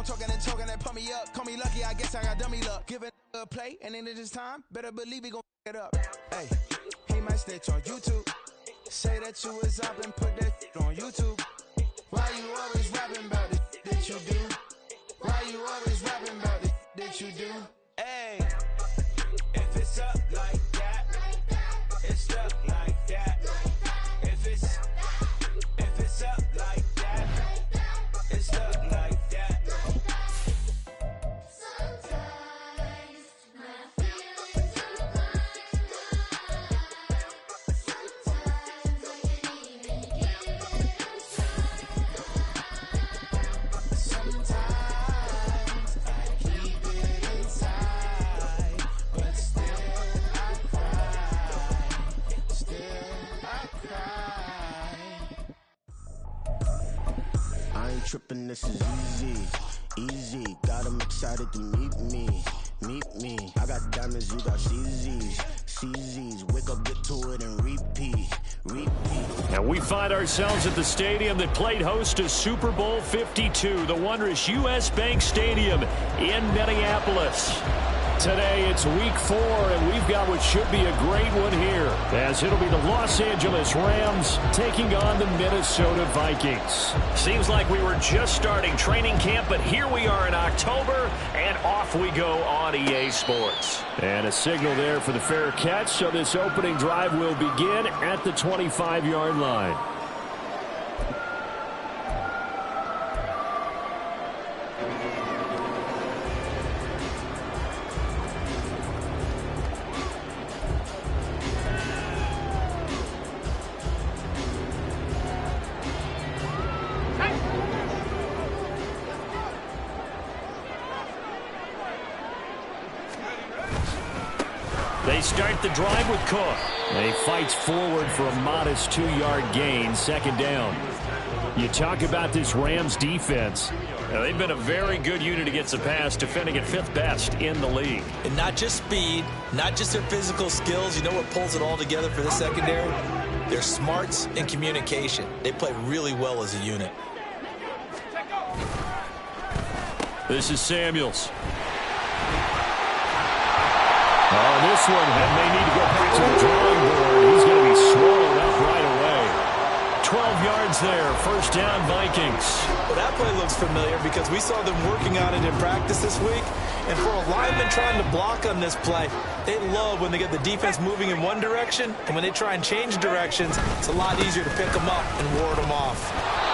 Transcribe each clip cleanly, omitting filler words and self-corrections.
on talking and talking that pump me up. Call me lucky, I guess I got dummy luck. Give it a play, and then this time, better believe he gon' it up. Hey, he might snitch on YouTube. Say that you was up and put that on YouTube. Why you always rapping about it that you do? Why you always rapping about it that you do? Hey, if it's up like that, it's up like that. If it's up like that, it's up like that. Sometimes my feelings are sometimes I can't even give it a Sometimes I keep it inside, but still I cry. Still I cry. I ain't tripping, this is easy, easy. Got 'em excited to meet me. I got diamonds, you got CZs. Wake up, get to it, and repeat. And we find ourselves at the stadium that played host to Super Bowl 52, the wondrous U.S. Bank Stadium in Minneapolis. Today it's week 4, and we've got what should be a great one here, as it'll be the Los Angeles Rams taking on the Minnesota Vikings. Seems like we were just starting training camp, but here we are in October, and off we go on EA Sports. And a signal there for the fair catch, so this opening drive will begin at the 25-yard line. They start the drive with Cook. He fights forward for a modest 2-yard gain, second down. You talk about this Rams defense. They've been a very good unit against the pass, defending at 5th best in the league. And not just speed, not just their physical skills. You know what pulls it all together for the secondary? Their smarts and communication. They play really well as a unit. This is Samuels. Oh, this one, and they need to go back to the drawing board. He's going to be swallowed up right away. 12 yards there, first down Vikings. Well, that play looks familiar because we saw them working on it in practice this week. And for a lineman trying to block on this play, they love when they get the defense moving in one direction. And when they try and change directions, it's a lot easier to pick them up and ward them off.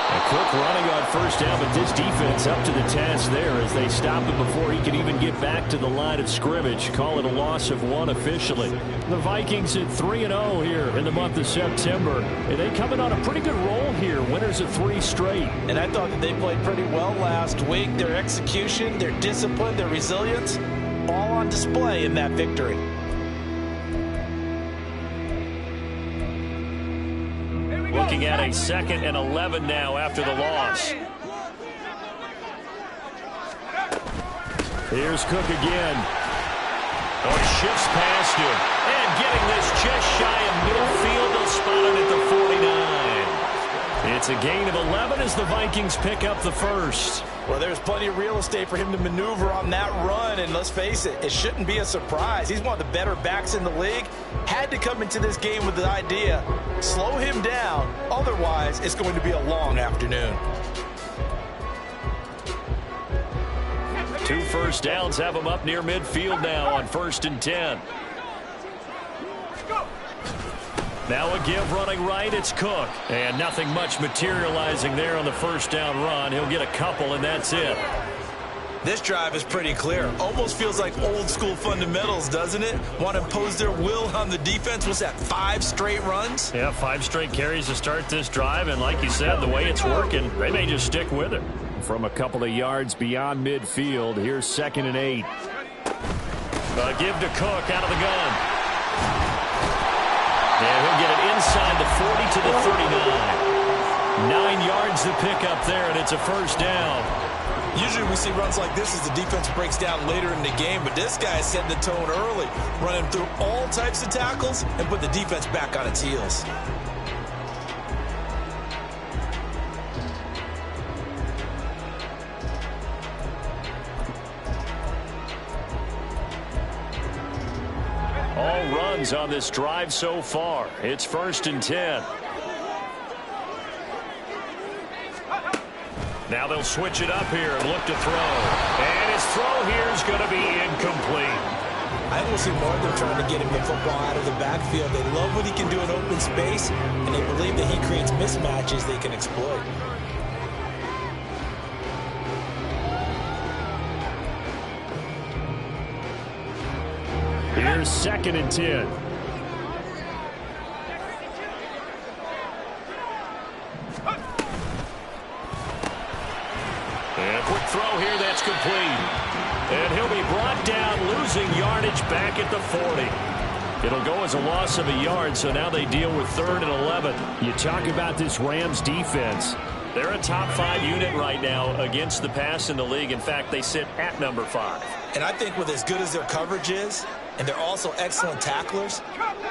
A quick running on first down, but this defense up to the task there as they stop him before he can even get back to the line of scrimmage. Call it a loss of 1 officially. The Vikings at 3-0 here in the month of September. And they coming on a pretty good roll here. Winners of 3 straight. And I thought that they played pretty well last week. Their execution, their discipline, their resilience, all on display in that victory. Looking at a 2nd and 11 now after the loss. Here's Cook again. Oh, shifts past him. And getting this just shy of midfield. They'll spot it at the 49. It's a gain of 11 as the Vikings pick up the first. Well, there's plenty of real estate for him to maneuver on that run, and let's face it, it shouldn't be a surprise. He's one of the better backs in the league. Had to come into this game with the idea, slow him down, otherwise it's going to be a long afternoon. 2 first downs have him up near midfield now on 1st and 10. Now a give running right, it's Cook. And nothing much materializing there on the first down run. He'll get a couple, and that's it. This drive is pretty clear. Almost feels like old school fundamentals, doesn't it? Want to impose their will on the defense. What's that, 5 straight runs? Yeah, 5 straight carries to start this drive. And like you said, the way it's working, they may just stick with it. From a couple of yards beyond midfield, here's 2nd and 8. Give to Cook out of the gun. And he'll get it inside the 40 to the 39. 9 yards to pick up there, and it's a first down. Usually we see runs like this as the defense breaks down later in the game, but this guy is setting the tone early, running through all types of tackles and put the defense back on its heels. runs on this drive so far. It's 1st and 10. Now they'll switch it up here and look to throw. And his throw here is going to be incomplete. I will see more of them trying to get him the football out of the backfield. They love what he can do in open space, and they believe that he creates mismatches they can exploit. Here's 2nd and 10. And a quick throw here, that's complete. And he'll be brought down, losing yardage back at the 40. It'll go as a loss of a yard, so now they deal with 3rd and 11. You talk about this Rams defense. They're a top 5 unit right now against the pass in the league. In fact, they sit at number 5. And I think with as good as their coverage is, and they're also excellent tacklers,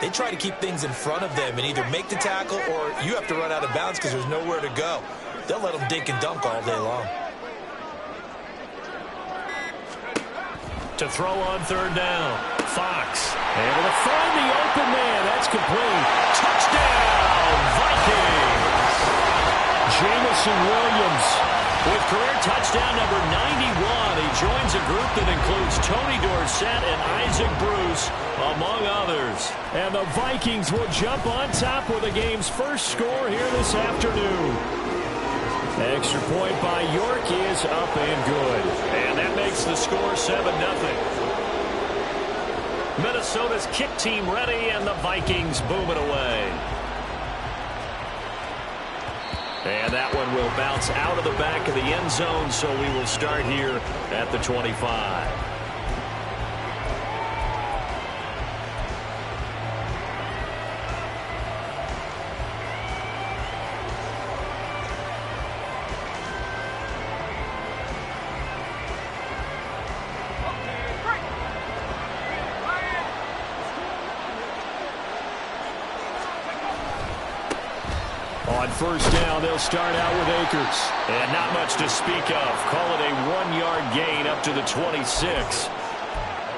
they try to keep things in front of them and either make the tackle or you have to run out of bounds because there's nowhere to go. They'll let them dink and dunk all day long. To throw on 3rd down. Fox able to find the open man. That's complete. Touchdown, Vikings. Jameson Williams with career touchdown number 91. He joins a group that includes Tony Dorsett and Isaac Bruce, among others. And the Vikings will jump on top with the game's first score here this afternoon. Extra point by York is up and good. And that makes the score 7-0. Minnesota's kick team ready, and the Vikings boom it away. And that one will bounce out of the back of the end zone, so we will start here at the 25. On 1st down, they'll start out with Akers. And not much to speak of. Call it a 1-yard gain up to the 26.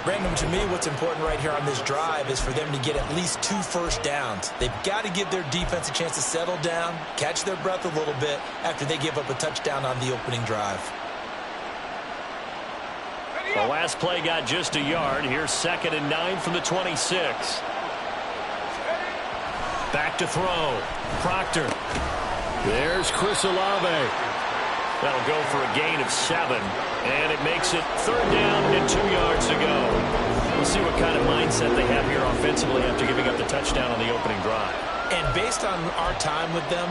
Brandon, to me, what's important right here on this drive is for them to get at least 2 first downs. They've got to give their defense a chance to settle down, catch their breath a little bit after they give up a touchdown on the opening drive. The last play got just a yard. Here's 2nd and 9 from the 26. Back to throw. Proctor. There's Chris Olave. That'll go for a gain of 7. And it makes it 3rd down and 2 yards to go. We'll see what kind of mindset they have here offensively after giving up the touchdown on the opening drive. And based on our time with them,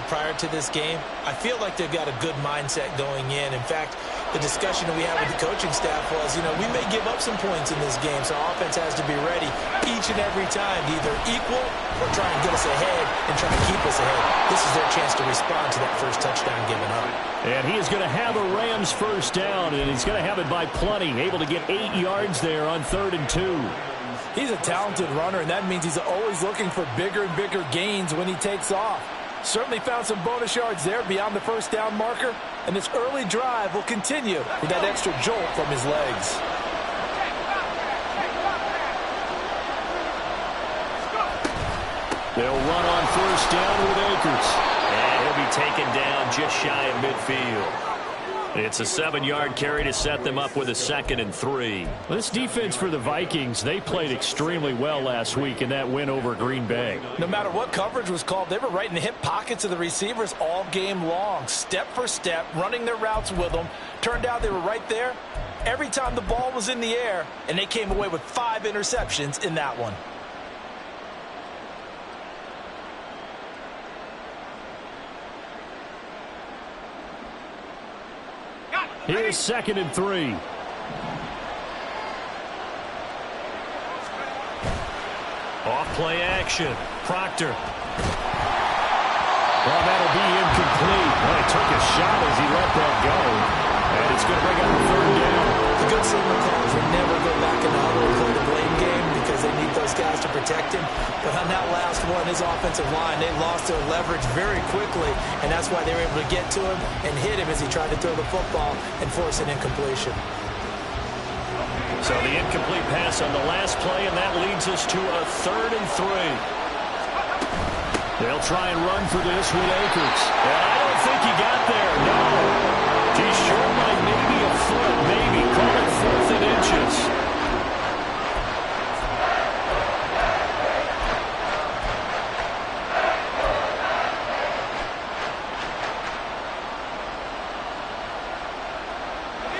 prior to this game, I feel like they've got a good mindset going in. In fact, the discussion that we had with the coaching staff was, we may give up some points in this game, so our offense has to be ready each and every time to either equal or try and get us ahead and try to keep us ahead. This is their chance to respond to that first touchdown given up. And he is going to have a Rams first down, and he's going to have it by plenty, able to get 8 yards there on 3rd and 2. He's a talented runner, and that means he's always looking for bigger and bigger gains when he takes off. Certainly found some bonus yards there beyond the first down marker, and this early drive will continue with that extra jolt from his legs. They'll run on 1st down with Akers. And he'll be taken down just shy of midfield. It's a 7-yard carry to set them up with a 2nd and 3. This defense for the Vikings, they played extremely well last week in that win over Green Bay. No matter what coverage was called, they were right in the hip pockets of the receivers all game long, step for step, running their routes with them. Turned out they were right there every time the ball was in the air, and they came away with 5 interceptions in that one. Here's 2nd and 3. Off play action. Proctor. Well, that'll be incomplete. Well, he took a shot as he let that go. And it's going to bring up a 3rd down. The good signal calls will never go back in the huddle and play the blame game because they need those guys to protect him. But on that last one, his offensive line, they lost their leverage very quickly, and that's why they were able to get to him and hit him as he tried to throw the football and force an incompletion. So the incomplete pass on the last play, and that leads us to a 3rd and 3. They'll try and run for this with Akers. And I don't think he got there, no. He's short by maybe a foot, maybe. Call it 4th and inches.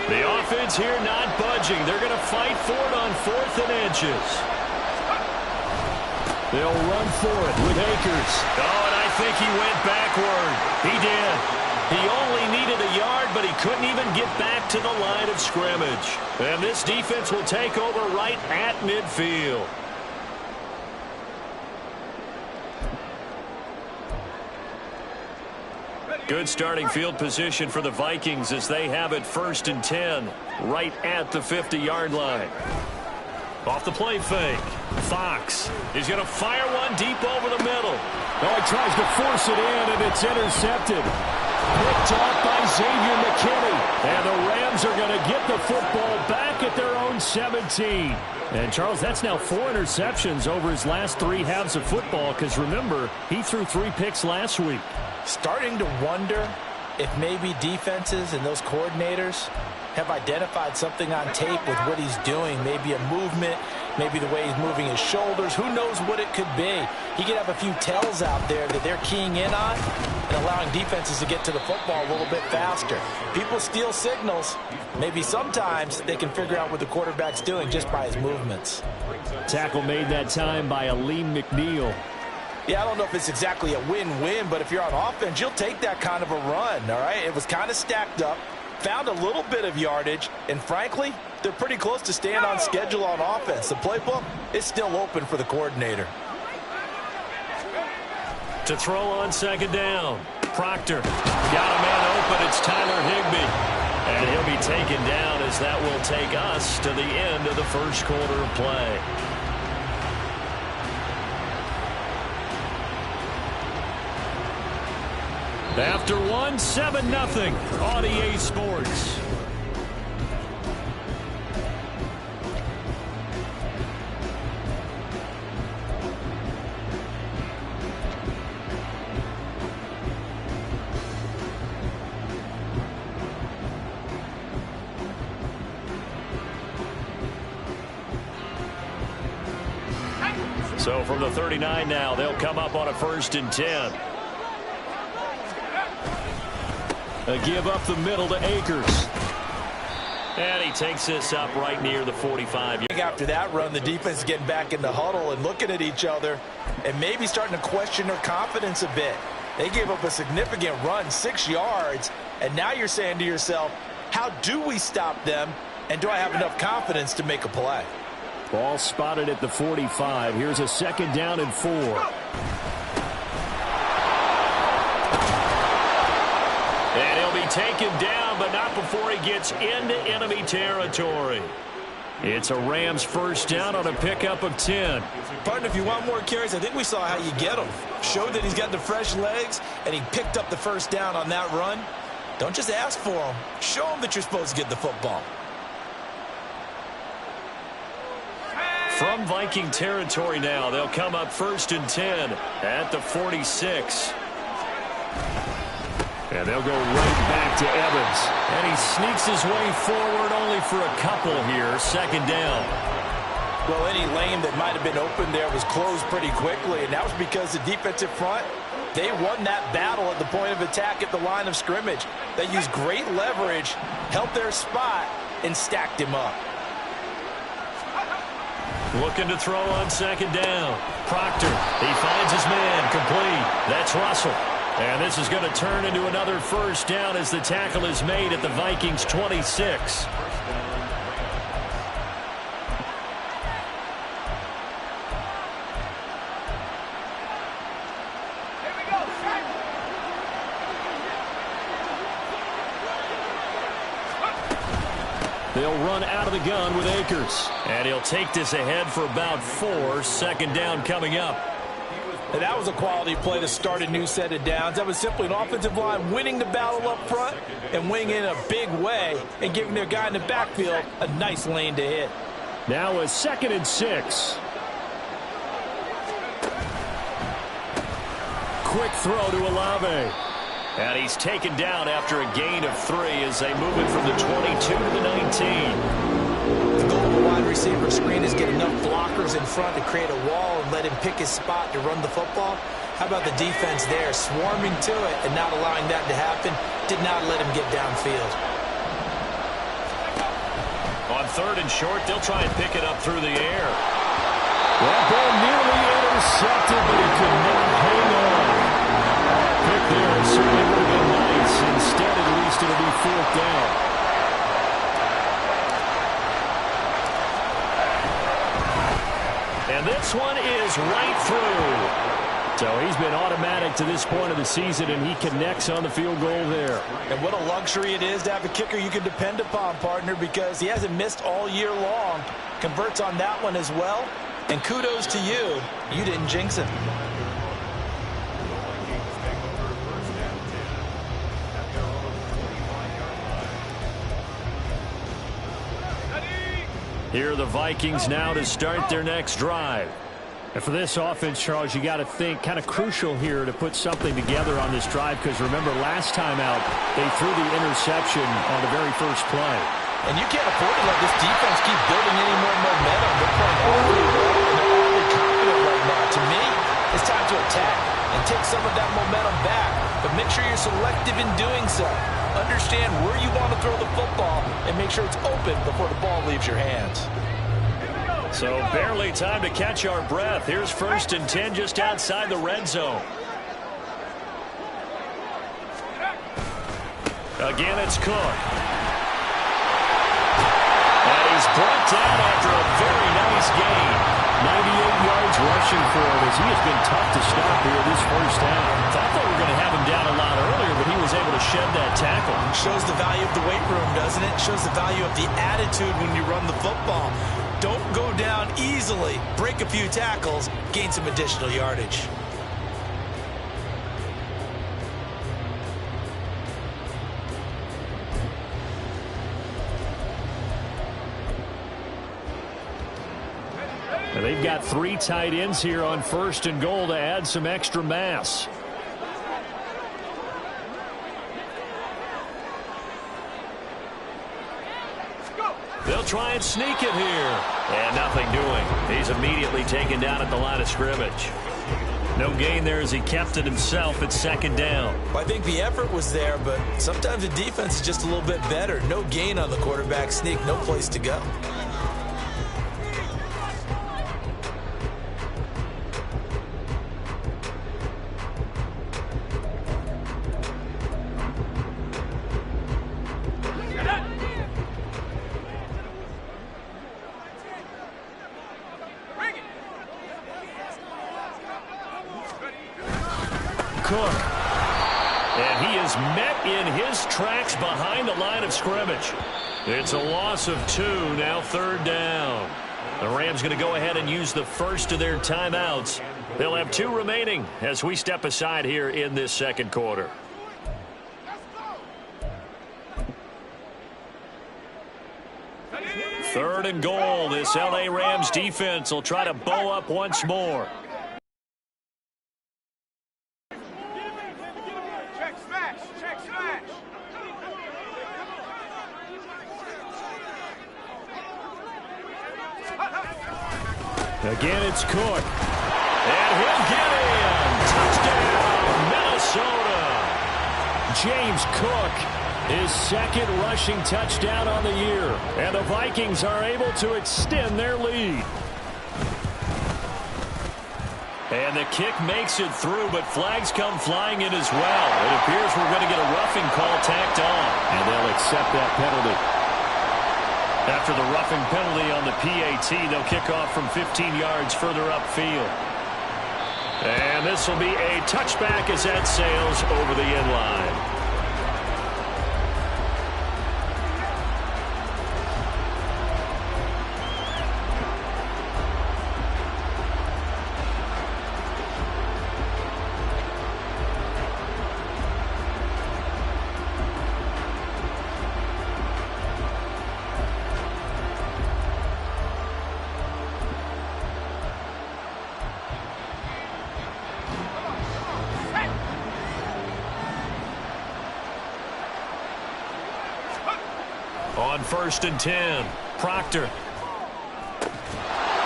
The offense here not budging. They're going to fight for it on 4th and inches. They'll run for it with Akers. Oh, and I think he went backward. He did. He only needed a yard, but he couldn't even get back to the line of scrimmage. And this defense will take over right at midfield. Good starting field position for the Vikings as they have it 1st and 10 right at the 50-yard line. Off the play fake. Fox is going to fire one deep over the middle. Oh, he tries to force it in, and it's intercepted. Picked off by Xavier McKinney. And the Rams are going to get the football back at their own 17. And, Charles, that's now 4 interceptions over his last 3 halves of football because, remember, he threw 3 picks last week. Starting to wonder if maybe defenses and those coordinators have identified something on tape with what he's doing. Maybe a movement, maybe the way he's moving his shoulders. Who knows what it could be? He could have a few tells out there that they're keying in on and allowing defenses to get to the football a little bit faster. People steal signals. Maybe sometimes they can figure out what the quarterback's doing just by his movements. Tackle made that time by Aleem McNeil. Yeah, I don't know if it's exactly a win-win, but if you're on offense, you'll take that kind of a run, all right? It was kind of stacked up, found a little bit of yardage, and frankly, they're pretty close to staying on schedule on offense. The playbook is still open for the coordinator. To throw on 2nd down. Proctor got a man open. It's Tyler Higbee. And he'll be taken down as that will take us to the end of the 1st quarter of play. After 7-0 on EA Sports. So from the 39 now, they'll come up on a 1st and 10. A give up the middle to Akers. And he takes this up right near the 45. After that run, the defense is getting back in the huddle and looking at each other and maybe starting to question their confidence a bit. They gave up a significant run, 6 yards, and now you're saying to yourself, how do we stop them, and do I have enough confidence to make a play? Ball spotted at the 45. Here's a 2nd down and 4. And he'll be taken down, but not before he gets into enemy territory. It's a Rams 1st down on a pickup of 10. Partner, if you want more carries, I think we saw how you get him. Showed that he's got the fresh legs, and he picked up the 1st down on that run. Don't just ask for him. Show him that you're supposed to get the football. From Viking territory now, they'll come up 1st and 10 at the 46. And they'll go right back to Evans. And he sneaks his way forward only for a couple here. 2nd down. Well, any lane that might have been open there was closed pretty quickly, and that was because the defensive front, they won that battle at the point of attack at the line of scrimmage. They used great leverage, held their spot, and stacked him up. Looking to throw on 2nd down. Proctor, he finds his man, complete. That's Russell. And this is going to turn into another 1st down as the tackle is made at the Vikings 26. They'll run out of the gun with Akers. And he'll take this ahead for about 4. 2nd down coming up. And that was a quality play to start a new set of downs. That was simply an offensive line winning the battle up front and winning in a big way and giving their guy in the backfield a nice lane to hit. Now a 2nd and 6. Quick throw to Olave. And he's taken down after a gain of 3 as they move it from the 22 to the 19. The goal of a wide receiver screen is get enough blockers in front to create a wall and let him pick his spot to run the football. How about the defense there, swarming to it and not allowing that to happen? Did not let him get downfield. On 3rd and short, they'll try and pick it up through the air. That ball nearly intercepted, but he could not hang on. Pick there certainly would have been nice. Instead, at least it'll be 4th down. And this one is right through. So he's been automatic to this point of the season, and he connects on the field goal there. And what a luxury it is to have a kicker you can depend upon, partner, because he hasn't missed all year long. Converts on that one as well. And kudos to you. You didn't jinx him. Here are the Vikings now to start their next drive. And for this offense, Charles, you got to think kind of crucial here to put something together on this drive, because remember last time out they threw the interception on the very first play. And you can't afford to let this defense keep building any more momentum. They're playing awfully well, and they're awfully confident right now. To me, it's time to attack and take some of that momentum back. But make sure you're selective in doing so. Understand where you want to throw the football and make sure it's open before the ball leaves your hands. So barely time to catch our breath. Here's 1st and 10 just outside the red zone. Again, it's Cook. And he's brought down after a very nice gain. 98 yards rushing for him as he has been tough to stop here this first half. Thought they were going to have him down a lot earlier, but he was able to shed that tackle. Shows the value of the weight room, doesn't it? Shows the value of the attitude when you run the football. Don't go down easily. Break a few tackles. Gain some additional yardage. And they've got 3 tight ends here on 1st and goal to add some extra mass. They'll try and sneak it here. And nothing doing. He's immediately taken down at the line of scrimmage. No gain there as he kept it himself at 2nd down. Well, I think the effort was there, but sometimes the defense is just a little bit better. No gain on the quarterback sneak. No place to go. Cook. And he is met in his tracks behind the line of scrimmage. It's a loss of 2, now 3rd down. The Rams going to go ahead and use the first of their timeouts. They'll have 2 remaining as we step aside here in this 2nd quarter. Third and goal. This L.A. Rams defense will try to bow up once more. Again, it's Cook. And he'll get in. Touchdown, Minnesota. James Cook, his 2nd rushing touchdown on the year. And the Vikings are able to extend their lead. And the kick makes it through, but flags come flying in as well. It appears we're going to get a roughing call tacked on. And they'll accept that penalty. After the roughing penalty on the PAT, they'll kick off from 15 yards further upfield. And this will be a touchback as that sails over the end line. On 1st and 10, Proctor.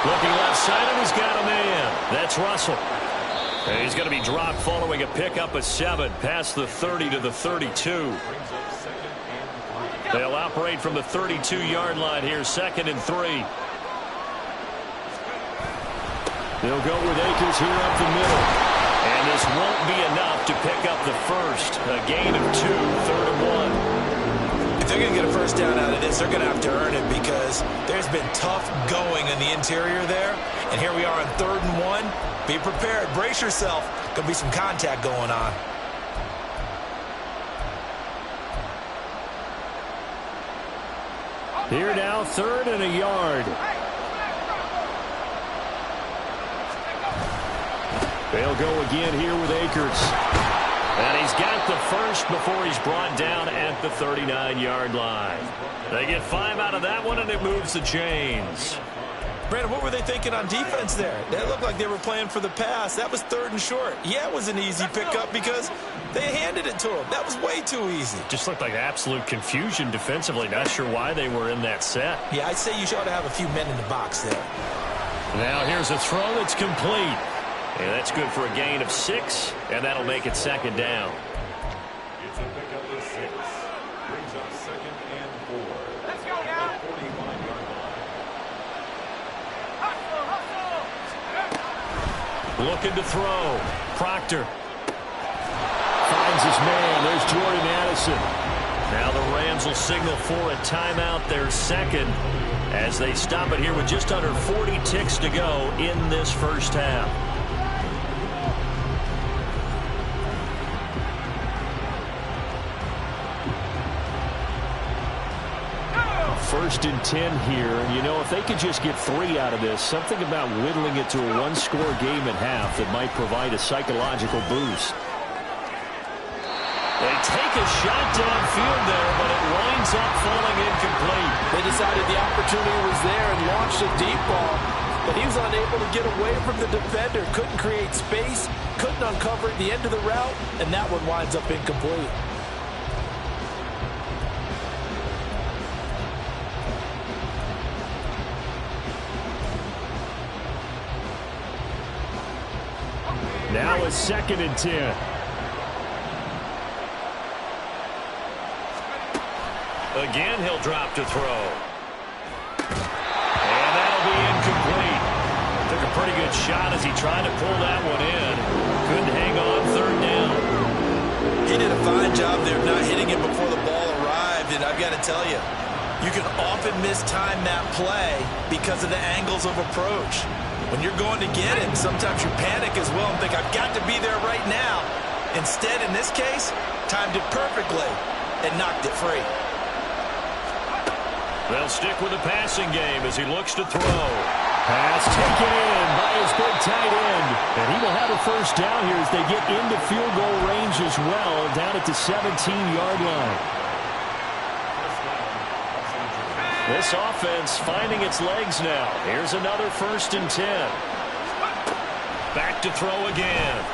Looking left side, and he's got a man. That's Russell. And he's going to be dropped following a pickup of 7 past the 30 to the 32. They'll operate from the 32-yard line here, 2nd and 3. They'll go with Akers here up the middle. And this won't be enough to pick up the first. A gain of 2, 3rd and 1. If they're going to get a first down out of this, they're going to have to earn it because there's been tough going in the interior there. And here we are on 3rd and 1. Be prepared. Brace yourself. Going to be some contact going on. Here now, 3rd and a yard. They'll go again here with Akers. And he's got the first before he's brought down at the 39-yard line. They get 5 out of that one, and it moves the chains. Brandon, what were they thinking on defense there? That looked like they were playing for the pass. That was 3rd and short. Yeah, it was an easy pickup because they handed it to him. That was way too easy. Just looked like absolute confusion defensively. Not sure why they were in that set. Yeah, I'd say you ought to have a few men in the box there. Now here's a throw that's complete. And that's good for a gain of 6, and that'll make it 2nd down. It's a pickup of 6. Brings up 2nd and 4. Let's go now. 45-yard line. Looking to throw. Proctor. Finds his man. There's Jordan Addison. Now the Rams will signal for a timeout, their 2nd, as they stop it here with just under 40 ticks to go in this first half. 1st and 10 here. You know, if they could just get 3 out of this, something about whittling it to a 1-score game at half that might provide a psychological boost. They take a shot downfield there, but it winds up falling incomplete. They decided the opportunity was there and launched a deep ball, but he was unable to get away from the defender. Couldn't create space, couldn't uncover at the end of the route, and that one winds up incomplete. Now a 2nd and 10. Again, he'll drop to throw. And that'll be incomplete. Took a pretty good shot as he tried to pull that one in. Couldn't hang on 3rd down. He did a fine job there of not hitting it before the ball arrived, and I've got to tell you, you can often mistime that play because of the angles of approach. When you're going to get him, sometimes you panic as well and think, I've got to be there right now. Instead, in this case, timed it perfectly and knocked it free. They'll stick with the passing game as he looks to throw. Pass taken in by his big tight end. And he will have a first down here as they get into field goal range as well, down at the 17-yard line. This offense finding its legs now. Here's another 1st and 10. Back to throw again.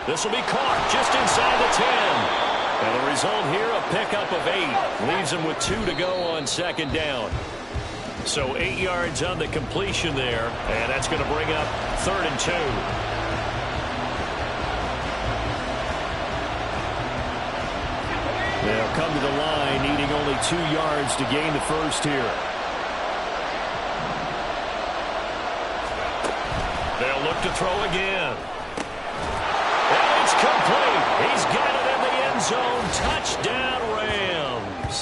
This will be caught just inside the 10. And the result here, a pickup of 8. Leaves him with 2 to go on 2nd down. So 8 yards on the completion there. And that's going to bring up 3rd and 2. They'll come to the line, needing only 2 yards to gain the first here. They'll look to throw again. And it's complete. He's got it in the end zone. Touchdown, Rams.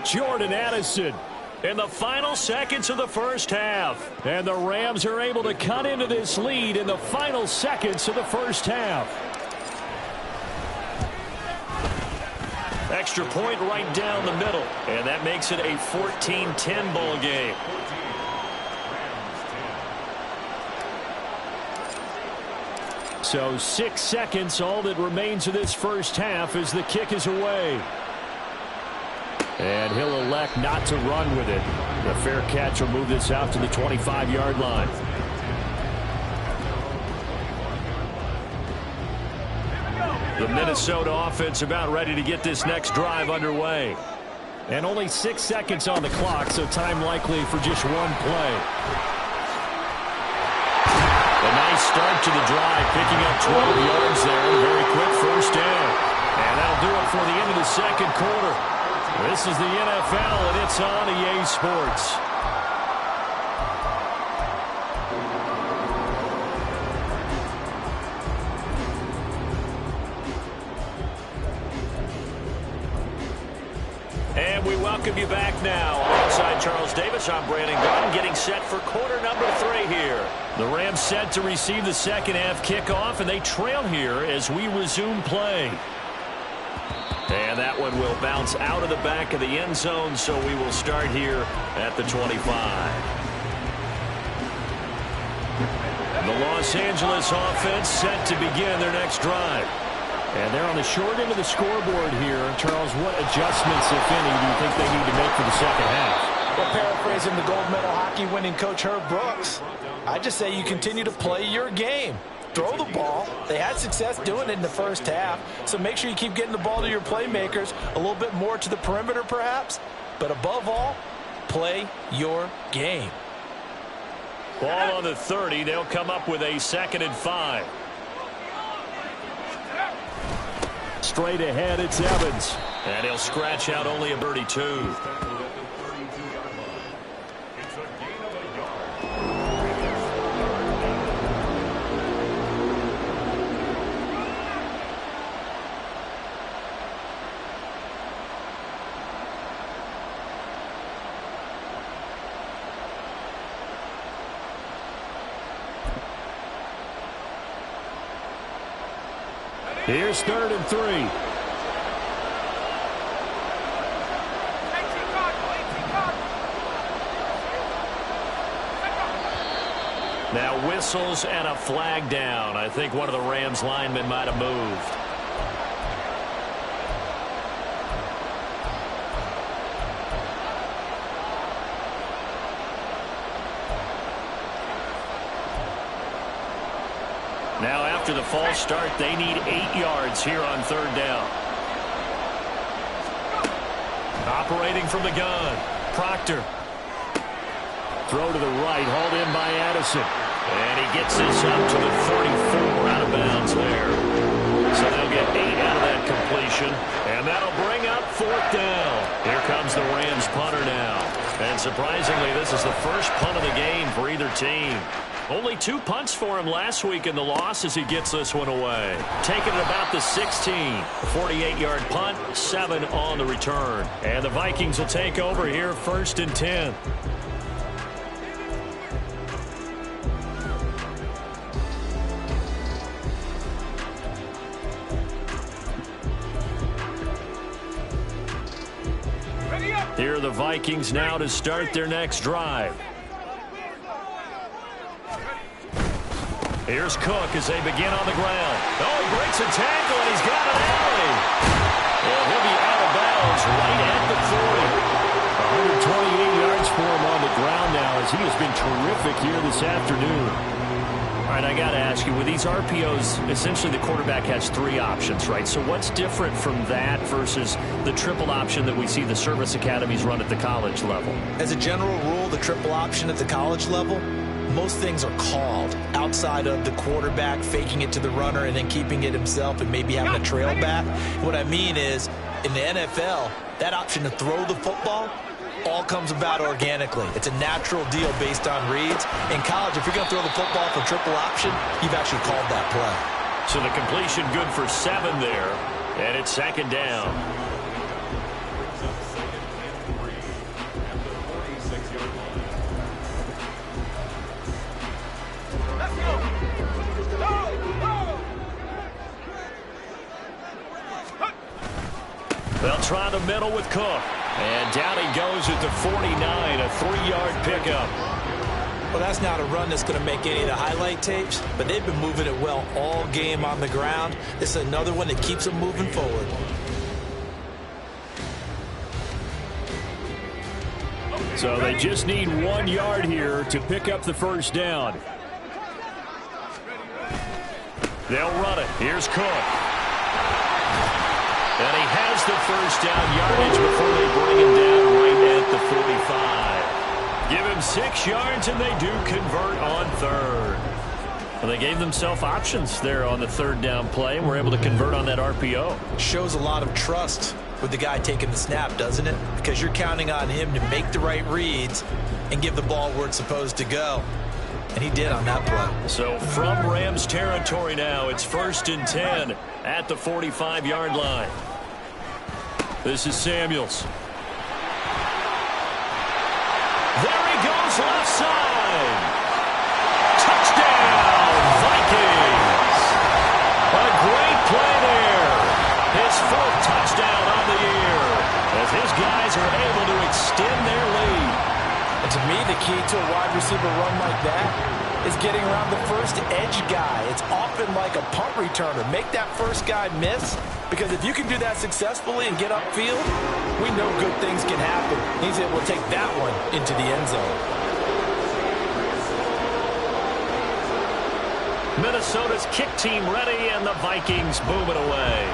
Jordan Addison in the final seconds of the first half. And the Rams are able to cut into this lead in the final seconds of the first half. Extra point right down the middle. And that makes it a 14-10 ball game. So 6 seconds, all that remains of this first half as the kick is away. And he'll elect not to run with it. The fair catch will move this out to the 25-yard line. The Minnesota offense about ready to get this next drive underway. And only 6 seconds on the clock, so time likely for just one play. A nice start to the drive, picking up 12 yards there. Very quick first down. And that'll do it for the end of the second quarter. This is the NFL, and it's on EA Sports. And we welcome you back now. Alongside Charles Davis, I'm Brandon Gunn, getting set for quarter number 3 here. The Rams set to receive the second half kickoff, and they trail here as we resume play. And that one will bounce out of the back of the end zone, so we will start here at the 25. The Los Angeles offense set to begin their next drive. And they're on the short end of the scoreboard here. Charles, what adjustments, if any, do you think they need to make for the second half? Well, paraphrasing the gold medal hockey winning coach Herb Brooks, I just say you continue to play your game. Throw the ball. They had success doing it in the first half, so make sure you keep getting the ball to your playmakers, a little bit more to the perimeter perhaps, but above all, play your game. Ball on the 30. They'll come up with a 2nd and 5. Straight ahead, it's Evans. And he'll scratch out only a 32. Here's 3rd and 3. Now whistles and a flag down. I think one of the Rams linemen might have moved. Now after the false start, they need 8 yards here on 3rd down. Operating from the gun, Proctor. Throw to the right, hauled in by Addison. And he gets this up to the 34, out of bounds there. So they'll get 8 out of that completion. And that'll bring up 4th down. Here comes the Rams punter now. And surprisingly, this is the first punt of the game for either team. Only 2 punts for him last week in the loss as he gets this one away. Taking it about the 16. 48-yard punt, 7 on the return. And the Vikings will take over here, 1st and 10. Here are the Vikings now to start their next drive. Here's Cook as they begin on the ground. Oh, he breaks a tackle, and he's got an alley. And he'll be out of bounds right at the 40. 128 yards for him on the ground now as he has been terrific here this afternoon. All right, I got to ask you, with these RPOs, essentially the quarterback has 3 options, right? So what's different from that versus the triple option that we see the service academies run at the college level? As a general rule, the triple option at the college level, most things are called outside of the quarterback faking it to the runner and then keeping it himself and maybe having a trail back. What I mean is, in the NFL, that option to throw the football all comes about organically. It's a natural deal based on reads. In college, if you're going to throw the football for triple option, you've actually called that play. So the completion good for 7 there, and it's 2nd down. They'll try the middle with Cook. And down he goes at the 49, a 3-yard pickup. Well, that's not a run that's going to make any of the highlight tapes, but they've been moving it well all game on the ground. This is another one that keeps them moving forward. So they just need 1 yard here to pick up the 1st down. They'll run it. Here's Cook. And he has the first down yardage before they bring him down right at the 45. Give him 6 yards, and they do convert on third. Well, they gave themselves options there on the third down play, and were able to convert on that RPO. Shows a lot of trust with the guy taking the snap, doesn't it? Because you're counting on him to make the right reads and give the ball where it's supposed to go. And he did on that play. So from Rams territory now, it's 1st and 10 at the 45-yard line. This is Samuels. There he goes, left side. Touchdown, Vikings. A great play there. His 4th touchdown on the year as his guys are able to extend their lead. And to me, the key to a wide receiver run like that is getting around the first edge guy. It's often like a punt returner. Make that first guy miss, because if you can do that successfully and get upfield, we know good things can happen. He's able to take that one into the end zone. Minnesota's kick team ready, and the Vikings boom it away.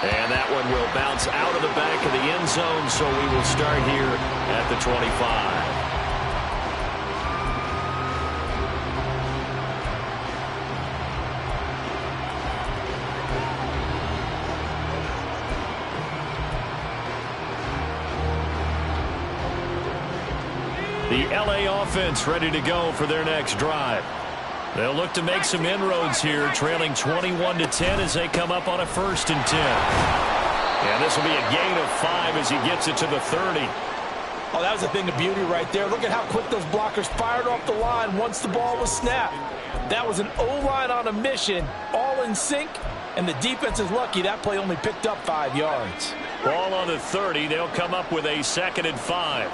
And that one will bounce out of the back of the end zone, so we will start here at the 25. The LA offense ready to go for their next drive. They'll look to make some inroads here, trailing 21-10 as they come up on a 1st and 10. And this will be a gain of 5 as he gets it to the 30. Oh, that was a thing of beauty right there. Look at how quick those blockers fired off the line once the ball was snapped. That was an O-line on a mission, all in sync, and the defense is lucky that play only picked up 5 yards. Ball on the 30. They'll come up with a 2nd and 5.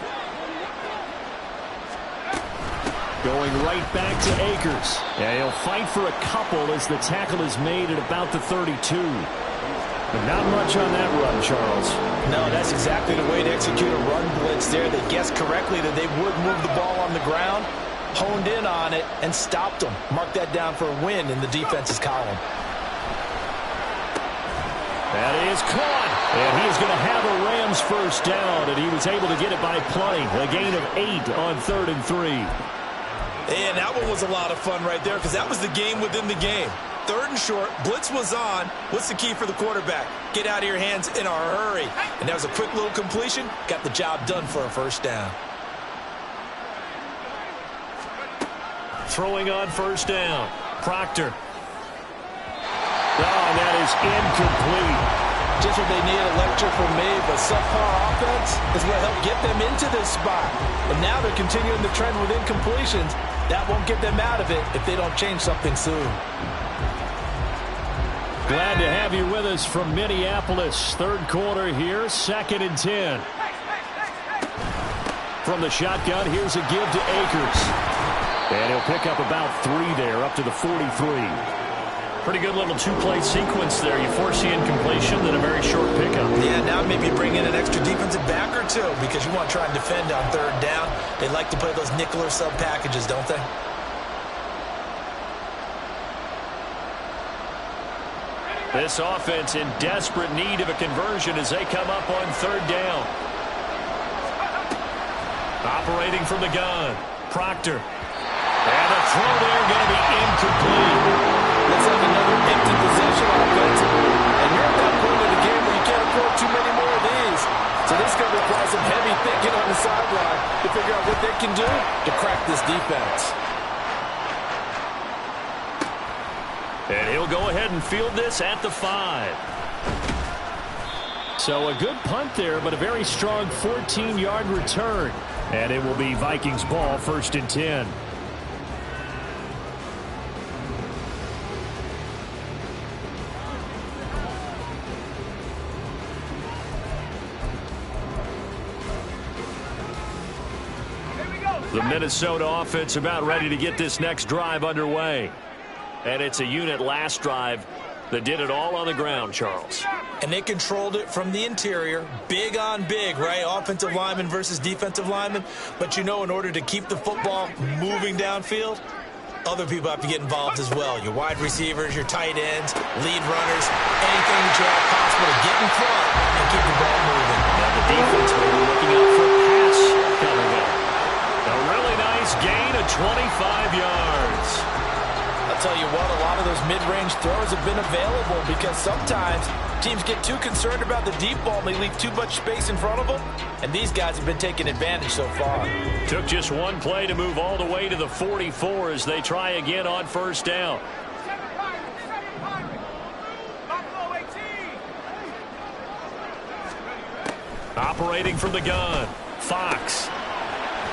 Going right back to Akers. Yeah, he'll fight for a couple as the tackle is made at about the 32. But not much on that run, Charles. No, that's exactly the way to execute a run blitz there. They guessed correctly that they would move the ball on the ground, honed in on it, and stopped them. Mark that down for a win in the defense's column. That is caught. And he is going to have a Rams first down, and he was able to get it by plenty. A gain of 8 on 3rd and 3. And that one was a lot of fun right there, because that was the game within the game. 3rd and short, blitz was on. What's the key for the quarterback? Get out of your hands in a hurry. And that was a quick little completion. Got the job done for a first down. Throwing on 1st down. Proctor. Oh, and that is incomplete. Just what they need, a lecture from me, but subpar offense is what helped get them into this spot. And now they're continuing the trend with incompletions. That won't get them out of it if they don't change something soon. Glad to have you with us from Minneapolis. 3rd quarter here, 2nd and 10. From the shotgun, here's a give to Akers. And he'll pick up about 3 there, up to the 43. Pretty good little 2-play sequence there. You force the incompletion, then a very short pickup. Yeah, now maybe bring in an extra defensive back or 2, because you want to try and defend on 3rd down. They like to play those nickel or sub packages, don't they? This offense in desperate need of a conversion as they come up on 3rd down. Operating from the gun, Proctor. And the throw there going to be incomplete. Looks like another empty possession offensively. And you're at that point in the game where you can't afford too many more of these. So this is going to require some heavy thinking on the sideline to figure out what they can do to crack this defense. And he'll go ahead and field this at the 5. So a good punt there, but a very strong 14-yard return. And it will be Vikings ball, 1st and 10. The Minnesota offense about ready to get this next drive underway. And it's a unit last drive that did it all on the ground, Charles. And they controlled it from the interior. Big on big, right? Offensive lineman versus defensive lineman. But you know, in order to keep the football moving downfield, other people have to get involved as well. Your wide receivers, your tight ends, lead runners, anything that you have possible to get in front and keep the ball moving. Now the defense will be looking out for a pass coming up. A really nice gain of 25 yards. I'll tell you what, a lot of those mid-range throws have been available because sometimes teams get too concerned about the deep ball and they leave too much space in front of them, and these guys have been taking advantage so far. Took just one play to move all the way to the 44 as they try again on first down. Operating from the gun, Fox.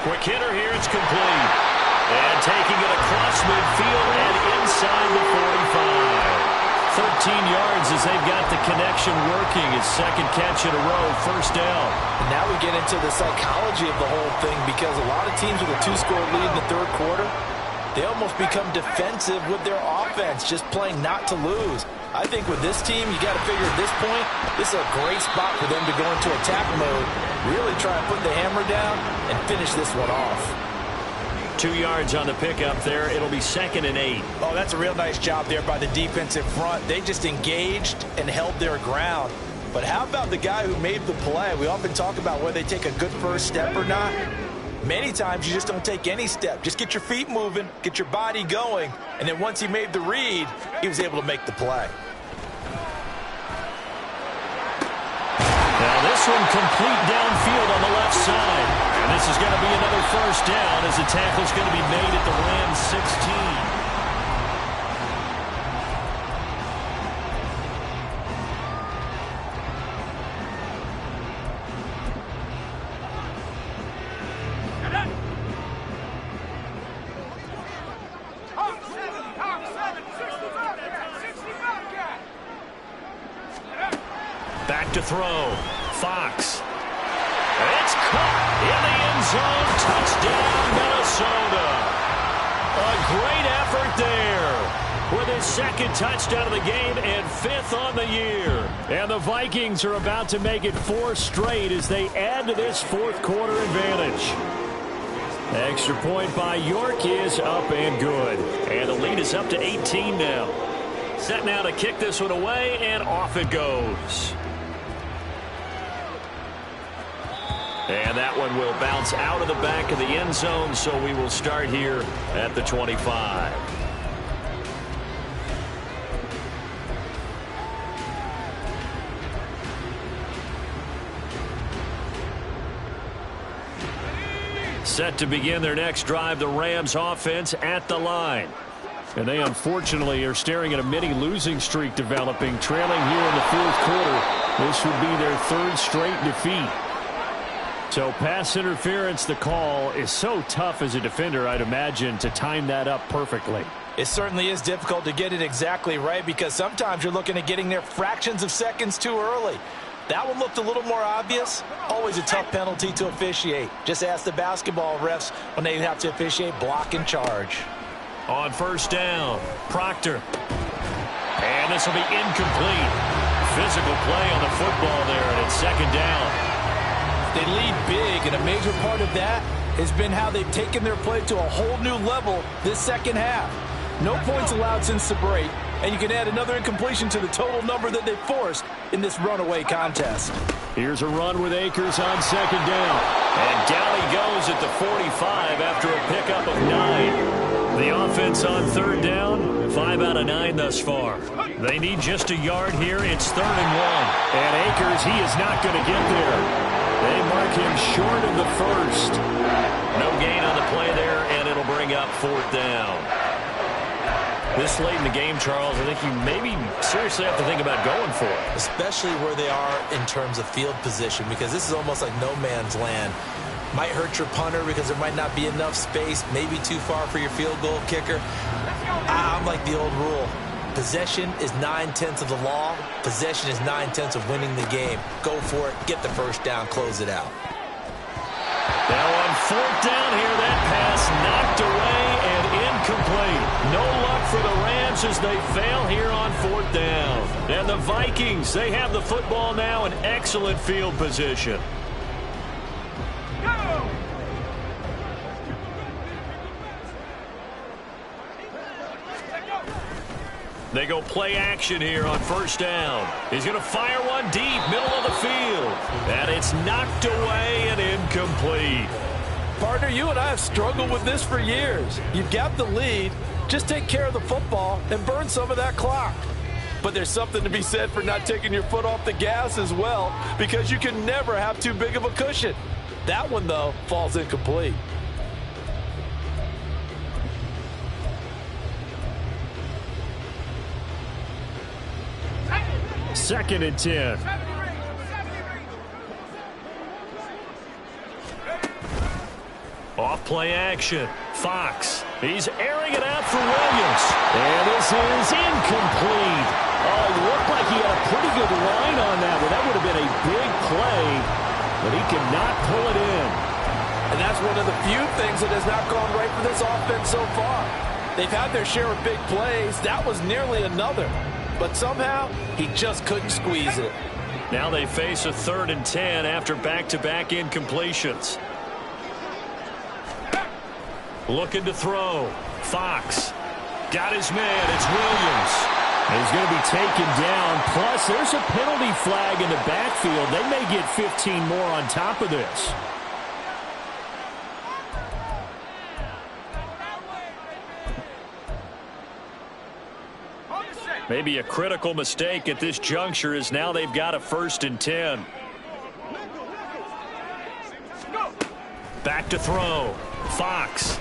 Quick hitter here, it's complete. And taking it across midfield and inside the 45. 13 yards as they've got the connection working. His second catch in a row, first down. And now we get into the psychology of the whole thing because a lot of teams with a 2-score lead in the third quarter, they almost become defensive with their offense, just playing not to lose. I think with this team, you got to figure at this point, this is a great spot for them to go into attack mode, really try and put the hammer down and finish this one off. 2 yards on the pickup there. It'll be 2nd and 8. Oh, that's a real nice job there by the defensive front. They just engaged and held their ground. But how about the guy who made the play? We often talk about whether they take a good first step or not. Many times you just don't take any step. Just get your feet moving, get your body going, and then once he made the read, he was able to make the play. Now this one complete downfield on the left side. And this is going to be another first down as the tackle's going to be made at the Rams 16. Back to throw. Fox. It's caught in the end zone. Touchdown, Minnesota. A great effort there with his second touchdown of the game and 5th on the year. And the Vikings are about to make it 4 straight as they add to this fourth quarter advantage. Extra point by York is up and good. And the lead is up to 18 now. Set now to kick this one away, and off it goes. And that one will bounce out of the back of the end zone, so we will start here at the 25. Set to begin their next drive, the Rams offense at the line. And they unfortunately are staring at a mini losing streak developing, trailing here in the fourth quarter. This would be their 3rd straight defeat. So pass interference, the call is so tough as a defender, I'd imagine, to time that up perfectly. It certainly is difficult to get it exactly right because sometimes you're looking at getting there fractions of seconds too early. That one looked a little more obvious. Always a tough penalty to officiate. Just ask the basketball refs when they have to officiate block and charge. On first down, Proctor. And this will be incomplete. Physical play on the football there, and it's 2nd down. They lead big, and a major part of that has been how they've taken their play to a whole new level this second half. No points allowed since the break, and you can add another incompletion to the total number that they forced in this runaway contest. Here's a run with Akers on 2nd down. And down he goes at the 45 after a pickup of 9. The offense on 3rd down, 5 out of 9 thus far. They need just a yard here. It's 3rd and 1. And Akers, he is not going to get there. They mark him short of the 1st. No gain on the play there, and it'll bring up 4th down. This late in the game, Charles, I think you maybe seriously have to think about going for it. Especially where they are in terms of field position, because this is almost like no man's land. Might hurt your punter because there might not be enough space, maybe too far for your field goal kicker. I'm like the old rule. Possession is 9/10 of the law. Possession is 9/10 of winning the game. Go for it. Get the first down. Close it out. Now on 4th down here, that pass knocked away and incomplete. No luck for the Rams as they fail here on 4th down. And the Vikings, they have the football now in excellent field position. They go play action here on first down. He's going to fire one deep, middle of the field. And it's knocked away and incomplete. Partner, you and I have struggled with this for years. You've got the lead. Just take care of the football and burn some of that clock. But there's something to be said for not taking your foot off the gas as well, because you can never have too big of a cushion. That one, though, falls incomplete. Second and 10. Off play action. Fox. He's airing it out for Williams. And this is incomplete. Oh, it looked like he had a pretty good line on that one. That would have been a big play, but he cannot pull it in. And that's one of the few things that has not gone right for this offense so far. They've had their share of big plays. That was nearly another. But somehow, he just couldn't squeeze it. Now they face a 3rd and 10 after back-to-back incompletions. Looking to throw. Fox. Got his man. It's Williams. He's going to be taken down. Plus, there's a penalty flag in the backfield. They may get 15 more on top of this. Maybe a critical mistake at this juncture is now they've got a 1st and 10. Back to throw. Fox.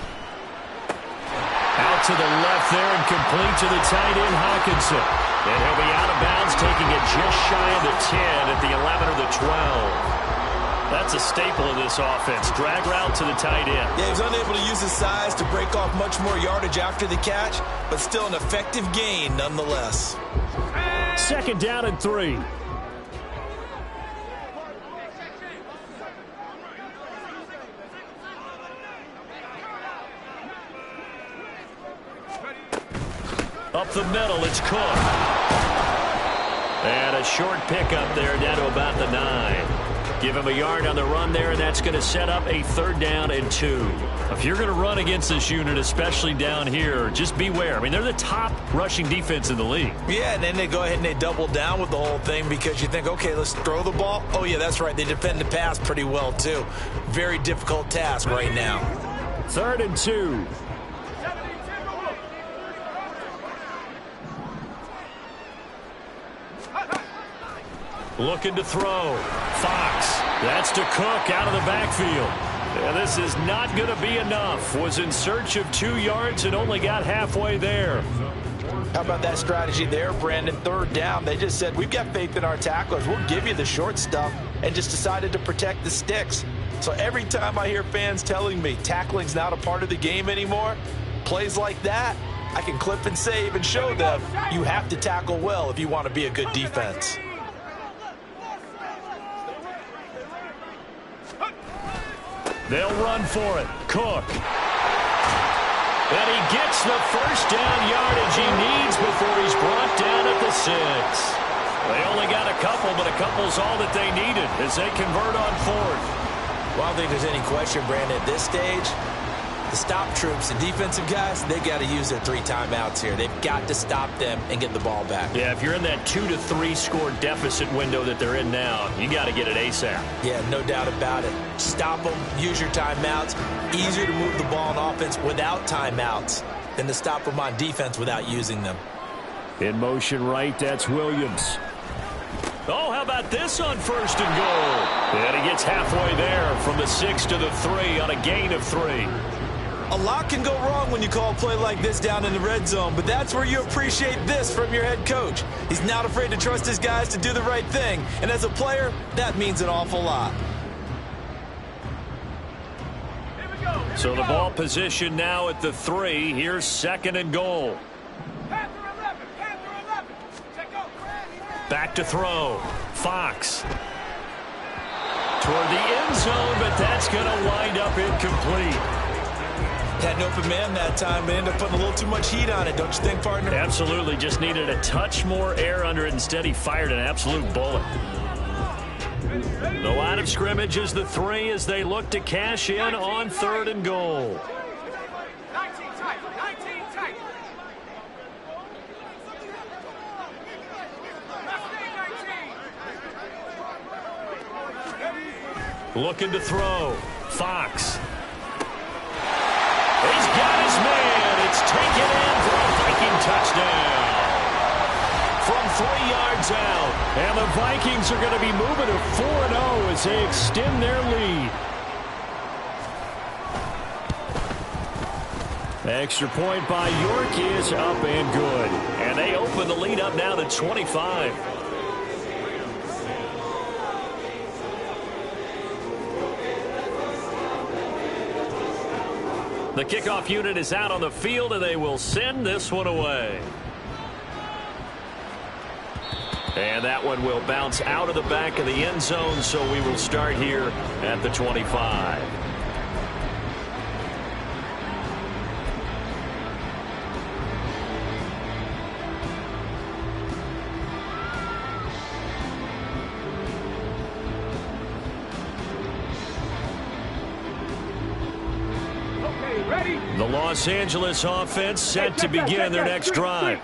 Out to the left there and complete to the tight end, Hockenson. And he'll be out of bounds, taking it just shy of the 10 at the 11 or the 12. That's a staple of this offense. Drag route to the tight end. Yeah, he was unable to use his size to break off much more yardage after the catch, but still an effective gain nonetheless. 2nd down and 3. Up the middle, it's Cook. And a short pickup there down to about the 9. Give him a yard on the run there, and that's going to set up a 3rd down and 2. If you're going to run against this unit, especially down here, just beware. I mean, they're the top rushing defense in the league. Yeah, and then they go ahead and they double down with the whole thing because you think, okay, let's throw the ball. Oh, yeah, that's right. They defend the pass pretty well, too. Very difficult task right now. 3rd and 2. Looking to throw. Fox. That's to Cook out of the backfield. And this is not going to be enough. Was in search of 2 yards and only got halfway there. How about that strategy there, Brandon? 3rd down. They just said, we've got faith in our tacklers. We'll give you the short stuff, and just decided to protect the sticks. So every time I hear fans telling me tackling's not a part of the game anymore, plays like that, I can clip and save and show them you have to tackle well if you want to be a good defense. They'll run for it. Cook. And he gets the 1st down yardage he needs before he's brought down at the 6. They only got a couple, but a couple's all that they needed as they convert on 4th. Well, I don't think there's any question, Brandon, at this stage, the stop troops, the defensive guys, they got to use their 3 timeouts here. They've got to stop them and get the ball back. Yeah, if you're in that 2 to 3 score deficit window that they're in now, you got to get it ASAP. Yeah, no doubt about it. Stop them, use your timeouts. Easier to move the ball on offense without timeouts than to stop them on defense without using them. In motion right, that's Williams. Oh, how about this on 1st and goal? And he gets halfway there from the 6 to the 3 on a gain of 3. A lot can go wrong when you call a play like this down in the red zone, but that's where you appreciate this from your head coach. He's not afraid to trust his guys to do the right thing, and as a player, that means an awful lot. So the ball position now at the 3. Here's 2nd and goal. Back to throw. Fox. Toward the end zone, but that's going to wind up incomplete. Had an open man that time, but ended up putting a little too much heat on it, don't you think, partner? Absolutely. Just needed a touch more air under it. Instead, he fired an absolute bullet. The line of scrimmage is the 3 as they look to cash in on 3rd and goal. Looking to throw. Fox. He's got his man. It's taken in for a Viking touchdown. From 3 yards out. And the Vikings are going to be moving to 4-0 as they extend their lead. Extra point by York is up and good. And they open the lead up now to 25. The kickoff unit is out on the field, and they will send this one away. And that one will bounce out of the back of the end zone, so we will start here at the 25. The Los Angeles offense set to begin their next drive.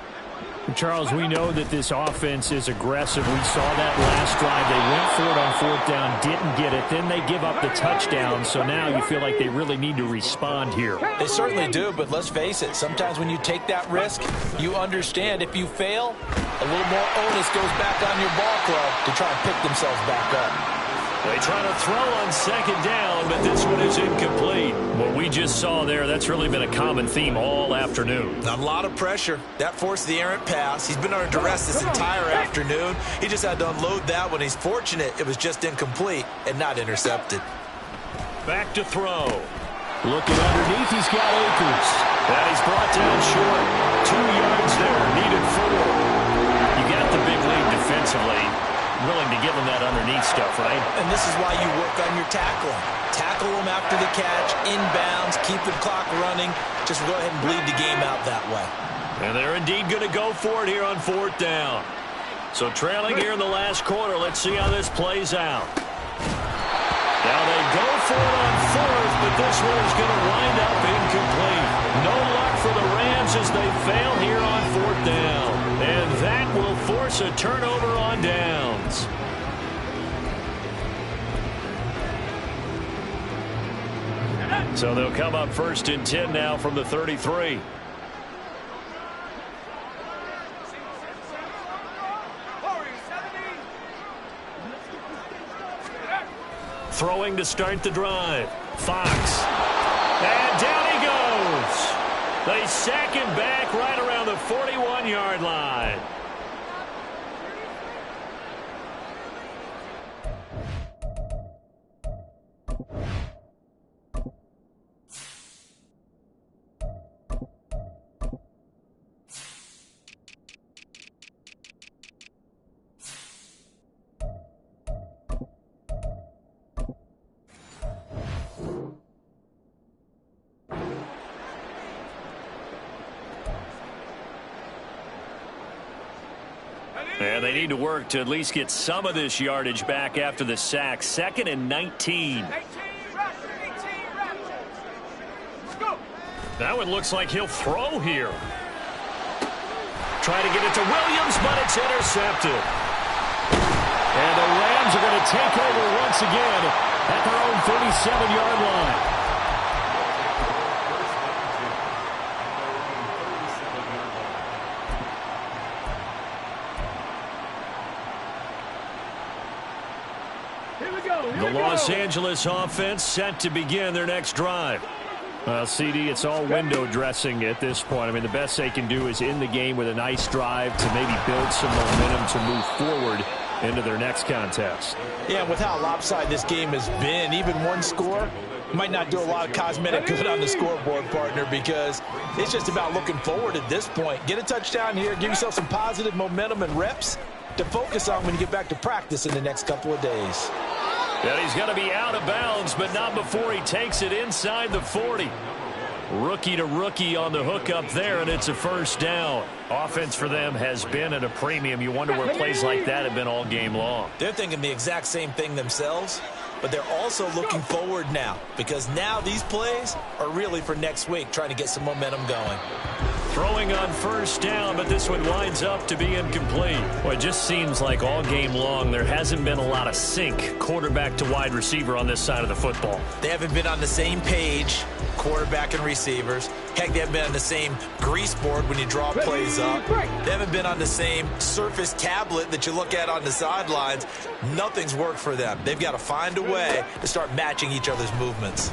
Charles, we know that this offense is aggressive. We saw that last drive. They went for it on 4th down, didn't get it. Then they give up the touchdown. So now you feel like they really need to respond here. They certainly do, but let's face it. Sometimes when you take that risk, you understand if you fail, a little more onus goes back on your ball club to try and pick themselves back up. They try to throw on 2nd down, but this one is incomplete. What we just saw there, that's really been a common theme all afternoon. A lot of pressure. That forced the errant pass. He's been under duress this entire afternoon. He just had to unload that one. He's fortunate it was just incomplete and not intercepted. Back to throw. Looking underneath, he's got Akers. And he's brought down short. 2 yards there, needed 4. You got the big lead defensively. Willing to give them that underneath stuff, right? And this is why you work on your tackling. Tackle them after the catch, inbounds, keep the clock running. Just go ahead and bleed the game out that way. And they're indeed going to go for it here on 4th down. So trailing here in the last quarter. Let's see how this plays out. Now they go for it on 4th, but this one is going to wind up incomplete. No luck for the Rams as they fail here on 4th down. And that will force a turnover on downs. So they'll come up 1st and 10 now from the 33. Throwing to start the drive. Fox. And down he goes. They sack him back right around the 41-yard line. And they need to work to at least get some of this yardage back after the sack. 2nd and 19. That one looks like he'll throw here. Try to get it to Williams, but it's intercepted. And the Rams are going to take over once again at their own 37-yard line. The Los Angeles offense set to begin their next drive. Well, CD, it's all window dressing at this point. I mean, the best they can do is in the game with a nice drive to maybe build some momentum to move forward into their next contest. Yeah, with how lopsided this game has been, even one score might not do a lot of cosmetic good on the scoreboard, partner, because it's just about looking forward at this point. Get a touchdown here, give yourself some positive momentum and reps to focus on when you get back to practice in the next couple of days. And he's going to be out of bounds, but not before he takes it inside the 40. Rookie to rookie on the hook up there, and it's a 1st down. Offense for them has been at a premium. You wonder where plays like that have been all game long. They're thinking the exact same thing themselves, but they're also looking forward now, because now these plays are really for next week, trying to get some momentum going. Throwing on first down, but this one winds up to be incomplete. Well, it just seems like all game long there hasn't been a lot of sync quarterback to wide receiver on this side of the football. They haven't been on the same page, quarterback and receivers. Heck, they haven't been on the same grease board when you draw plays up. They haven't been on the same Surface tablet that you look at on the sidelines. Nothing's worked for them. They've got to find a way to start matching each other's movements.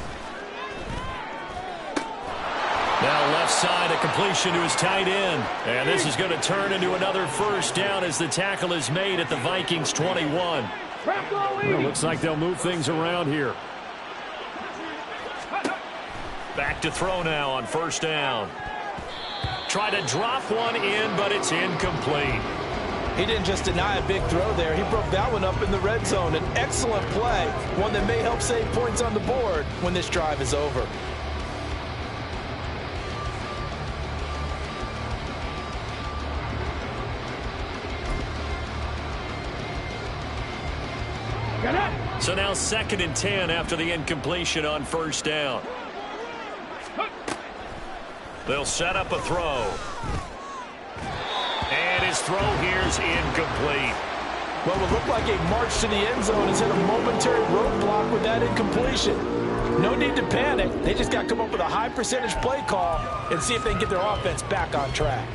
Now left side, a completion to his tight end. And this is going to turn into another first down as the tackle is made at the Vikings 21. Well, looks like they'll move things around here. Back to throw now on first down. Try to drop one in, but it's incomplete. He didn't just deny a big throw there. He broke that one up in the red zone. An excellent play, one that may help save points on the board when this drive is over. So now 2nd and 10 after the incompletion on first down. They'll set up a throw. And his throw here is incomplete. What would look like a march to the end zone has hit a momentary roadblock with that incompletion. No need to panic. They just got to come up with a high percentage play call and see if they can get their offense back on track.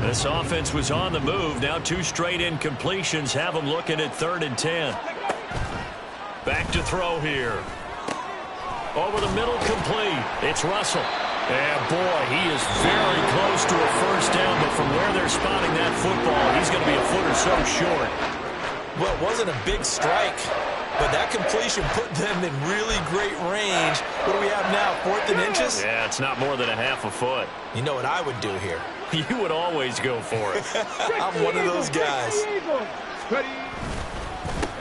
This offense was on the move. Now 2 straight incompletions have them looking at 3rd and 10. Back to throw here. Over the middle, complete. It's Russell. And boy, he is very close to a first down, but from where they're spotting that football, he's going to be a foot or so short. Well, it wasn't a big strike, but that completion put them in really great range. What do we have now, 4th and inches? Yeah, it's not more than a half a foot. You know what I would do here? You would always go for it. I'm one of those guys.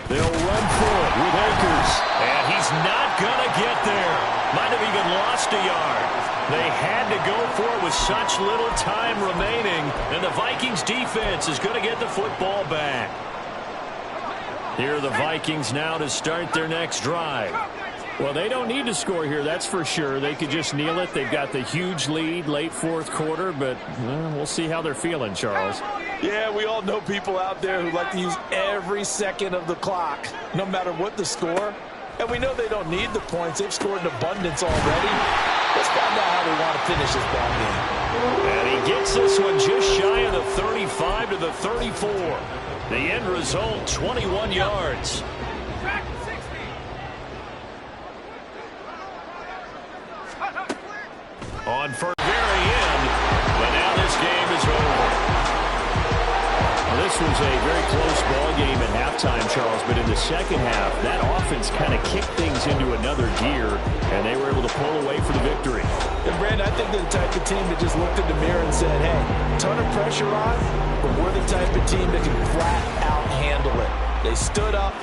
They'll run for it with Akers. And he's not going to get there. Might have even lost a yard. They had to go for it with such little time remaining. And the Vikings defense is going to get the football back. Here are the Vikings now to start their next drive. Well, they don't need to score here, that's for sure. They could just kneel it. They've got the huge lead late 4th quarter, but we'll see how they're feeling, Charles. Yeah, we all know people out there who like to use every second of the clock, no matter what the score. And we know they don't need the points. They've scored in abundance already. Let's find out how they want to finish this ball game. And he gets this one just shy of the 35 to the 34. The end result, 21 yards. On for the very end, but now this game is over. Well, this was a very close ball game at halftime, Charles, but in the second half, that offense kind of kicked things into another gear, and they were able to pull away for the victory. And, Brandon, I think they're the type of team that just looked in the mirror and said, hey, ton of pressure on, but we're the type of team that can flat out handle it. They stood up.